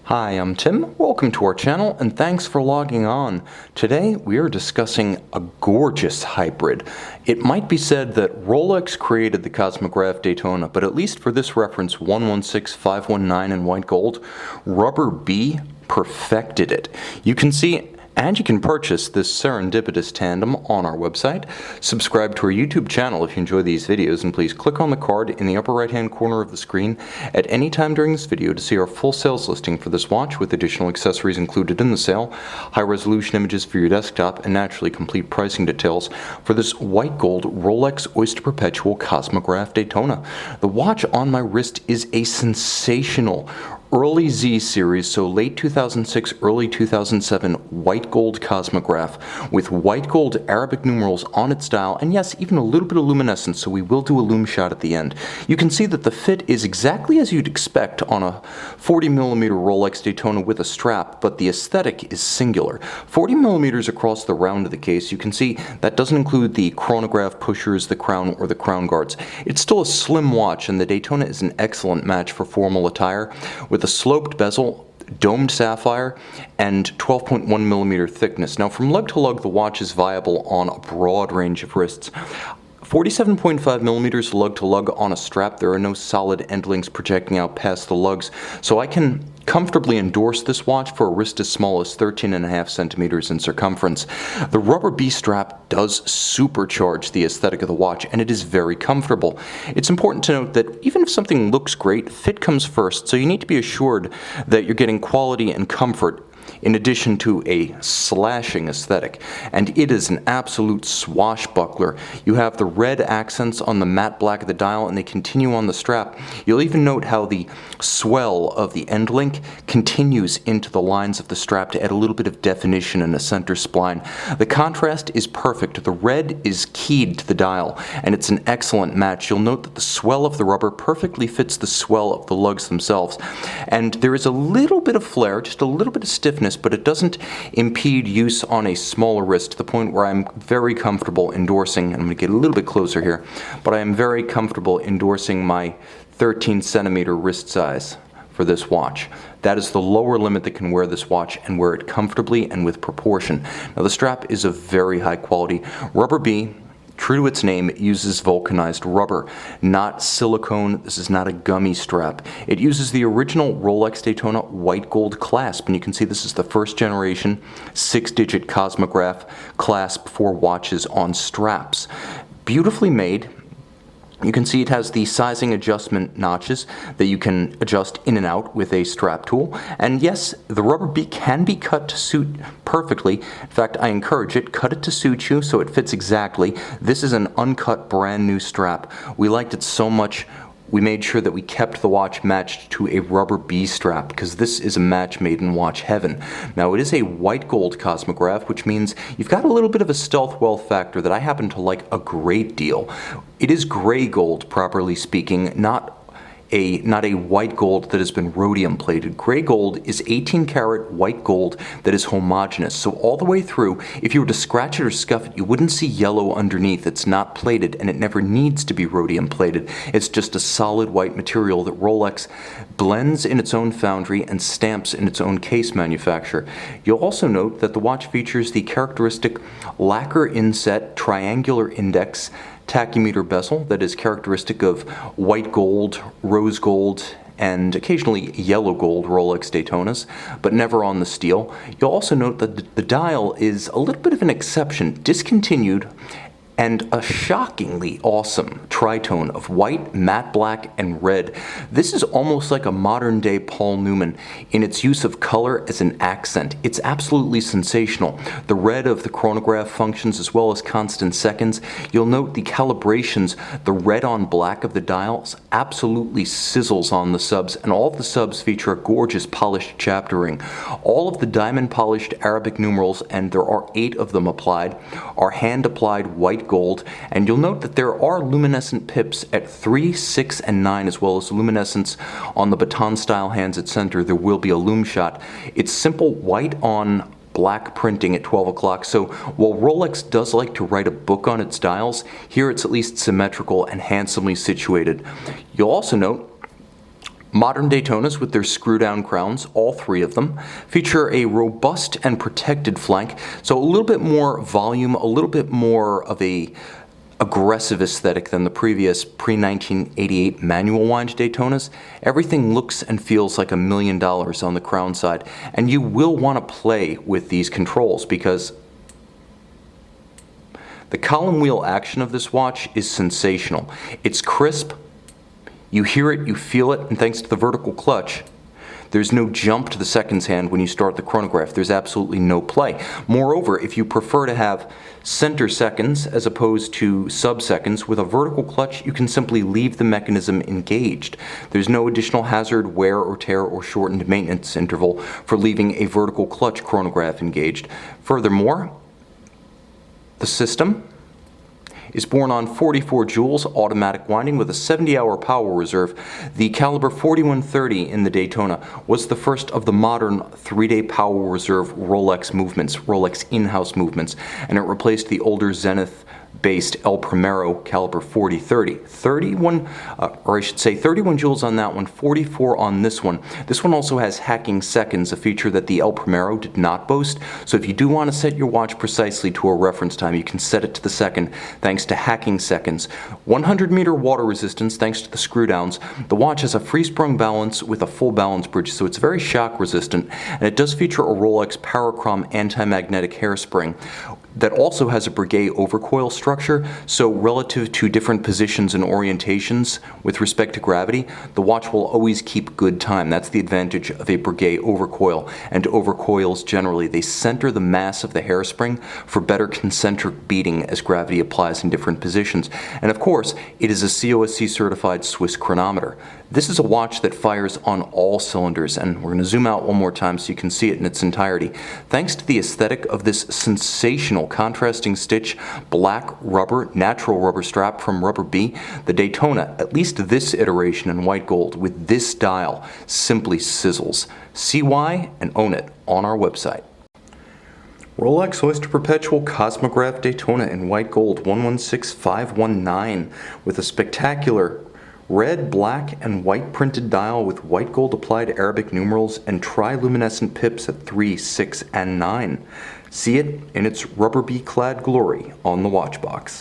Hi, I'm Tim. Welcome to our channel and thanks for logging on. Today we are discussing a gorgeous hybrid. It might be said that Rolex created the Cosmograph Daytona, but at least for this reference 116519 in white gold, Rubber B perfected it. You can see and you can purchase this serendipitous tandem on our website. Subscribe to our YouTube channel if you enjoy these videos, and please click on the card in the upper right hand corner of the screen at any time during this video to see our full sales listing for this watch with additional accessories included in the sale, high resolution images for your desktop, and naturally complete pricing details for this white gold Rolex Oyster Perpetual Cosmograph Daytona. The watch on my wrist is a sensational early Z series, so late 2006, early 2007 white gold Cosmograph with white gold Arabic numerals on its dial, and yes, even a little bit of luminescence, so we will do a lume shot at the end. You can see that the fit is exactly as you'd expect on a 40mm Rolex Daytona with a strap, but the aesthetic is singular. 40mm across the round of the case. You can see that doesn't include the chronograph pushers, the crown, or the crown guards. It's still a slim watch, and the Daytona is an excellent match for formal attire with a sloped bezel, domed sapphire, and 12.1mm thickness. Now from lug to lug, the watch is viable on a broad range of wrists. 47.5mm lug to lug on a strap. There are no solid end links projecting out past the lugs, so I can comfortably endorse this watch for a wrist as small as 13.5 centimeters in circumference. The Rubber B strap does supercharge the aesthetic of the watch, and it is very comfortable. It's important to note that even if something looks great, fit comes first, so you need to be assured that you're getting quality and comfort in addition to a slashing aesthetic, and it is an absolute swashbuckler. You have the red accents on the matte black of the dial, and they continue on the strap. You'll even note how the swell of the end link continues into the lines of the strap to add a little bit of definition in the center spline. The contrast is perfect. The red is keyed to the dial, and it's an excellent match. You'll note that the swell of the rubber perfectly fits the swell of the lugs themselves, and there is a little bit of flare, just a little bit of stiffness, but it doesn't impede use on a smaller wrist to the point where I'm very comfortable endorsing, and I'm going to get a little bit closer here, but I am very comfortable endorsing my 13 centimeter wrist size for this watch. That is the lower limit that can wear this watch and wear it comfortably and with proportion. Now the strap is of very high quality. Rubber B, true to its name, it uses vulcanized rubber, not silicone. This is not a gummy strap. It uses the original Rolex Daytona white gold clasp, and you can see this is the first generation 6-digit Cosmograph clasp for watches on straps. Beautifully made. You can see it has the sizing adjustment notches that you can adjust in and out with a strap tool. And yes, the Rubber B can be cut to suit perfectly. In fact, I encourage it. Cut it to suit you so it fits exactly. This is an uncut brand new strap. We liked it so much, we made sure that we kept the watch matched to a Rubber B strap, because this is a match made in watch heaven. Now it is a white gold Cosmograph, which means you've got a little bit of a stealth wealth factor that I happen to like a great deal. It is gray gold, properly speaking, not a white gold that has been rhodium plated. Gray gold is 18 karat white gold that is homogeneous. So all the way through, if you were to scratch it or scuff it, you wouldn't see yellow underneath. It's not plated, and it never needs to be rhodium plated. It's just a solid white material that Rolex blends in its own foundry and stamps in its own case manufacture. You'll also note that the watch features the characteristic lacquer inset triangular index tachymeter bezel that is characteristic of white gold, rose gold, and occasionally yellow gold Rolex Daytonas, but never on the steel. You'll also note that the dial is a little bit of an exception, discontinued, and a shockingly awesome tritone of white, matte black, and red. This is almost like a modern-day Paul Newman in its use of color as an accent. It's absolutely sensational. The red of the chronograph functions as well as constant seconds. You'll note the calibrations, the red on black of the dials absolutely sizzles on the subs, and all of the subs feature a gorgeous polished chapter ring. All of the diamond polished Arabic numerals, and there are 8 of them applied, are hand-applied white gold, and you'll note that there are luminescent pips at 3, 6, and 9, as well as luminescence on the baton style hands at center. There will be a lume shot. It's simple white on black printing at 12 o'clock, so while Rolex does like to write a book on its dials, here it's at least symmetrical and handsomely situated. You'll also note Modern Daytonas with their screw-down crowns, all three of them, feature a robust and protected flank, so a little bit more volume, a little bit more of a aggressive aesthetic than the previous pre-1988 manual wind Daytonas. Everything looks and feels like $1 million on the crown side, and you will want to play with these controls because the column wheel action of this watch is sensational. It's crisp, you hear it, you feel it, and thanks to the vertical clutch, there's no jump to the seconds hand when you start the chronograph. There's absolutely no play. Moreover, if you prefer to have center seconds as opposed to sub-seconds, with a vertical clutch, you can simply leave the mechanism engaged. There's no additional hazard, wear or tear, or shortened maintenance interval for leaving a vertical clutch chronograph engaged. Furthermore, the system is born on 44 joules automatic winding with a 70-hour power reserve. The caliber 4130 in the Daytona was the first of the modern 3-day power reserve Rolex movements, Rolex in-house movements, and it replaced the older Zenith-based El Primero caliber 4030. 31 joules on that one, 44 on this one. This one also has hacking seconds, a feature that the El Primero did not boast. So if you do want to set your watch precisely to a reference time, you can set it to the second thanks to hacking seconds. 100-meter water resistance thanks to the screw downs. The watch has a free-sprung balance with a full balance bridge, so it's very shock resistant, and it does feature a Rolex Parachrom anti-magnetic hairspring that also has a Breguet overcoil structure, so relative to different positions and orientations with respect to gravity, the watch will always keep good time. That's the advantage of a Breguet overcoil, and overcoils generally. They center the mass of the hairspring for better concentric beating as gravity applies in different positions. And of course, it is a COSC certified Swiss chronometer. This is a watch that fires on all cylinders, and we're going to zoom out one more time so you can see it in its entirety. Thanks to the aesthetic of this sensational contrasting stitch, black rubber, natural rubber strap from Rubber B, the Daytona, at least this iteration in white gold with this dial, simply sizzles. See why and own it on our website. Rolex Oyster Perpetual Cosmograph Daytona in white gold 116519 with a spectacular red, black, and white printed dial with white gold applied Arabic numerals and tri-luminescent pips at 3, 6, and 9. See it in its Rubber B clad glory on the watch box.